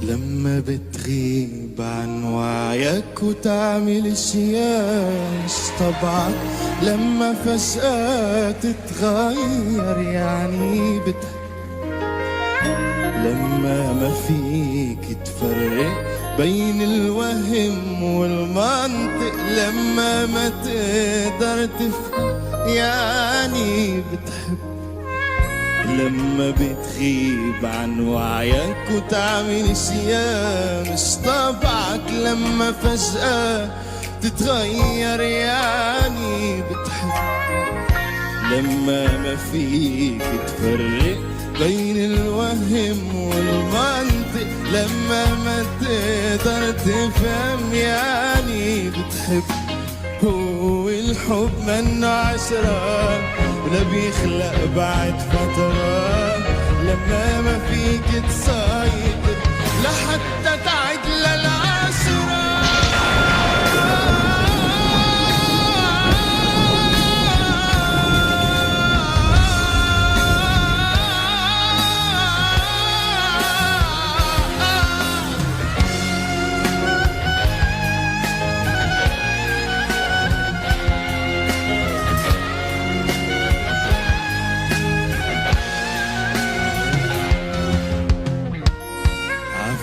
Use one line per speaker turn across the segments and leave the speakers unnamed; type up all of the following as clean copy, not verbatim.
لما بتغيب عن وعيك وتعمل اشياء طبعك، لما فجأة تتغير يعني لما ما فيك تفرق بين الوهم والمنطق، لما ما تقدر تفهم يعني بتحب، لما بتغيب عن وعيك وتعمل اشياء مش طبعك، لما فجأة تتغير يعني بتحب، لما ما فيك تفرق بين الوهم والمنطق، لما ما تقدر تفهم يعني بتحب. هو الحب منه عشرة ولا بيخلق بعد فترة، لما ما فيك تسيطر لحتى تعد للعشرة.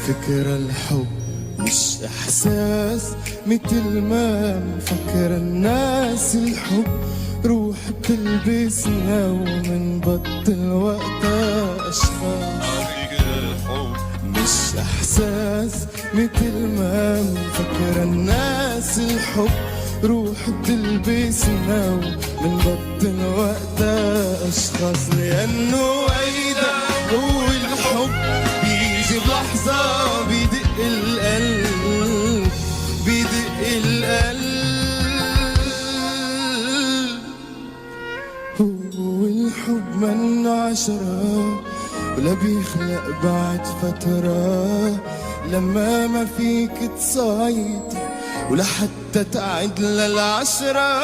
فكرة الحب مش إحساس متل ما مفكر الناس، الحب روح بتلبسنا ومنبطل وقتها أشخاص. مش إحساس متل ما مفكر الناس، الحب روح بتلبسنا ومنبطل وقتها أشخاص، لأنه هيدا هو الحب بيجي بلحظة بيدق القلب، بيدق القلب. هو الحب من عشرة ولا بيخلق بعد فترة، لما ما فيك تسيطر ولا حتى تعد للعشرة.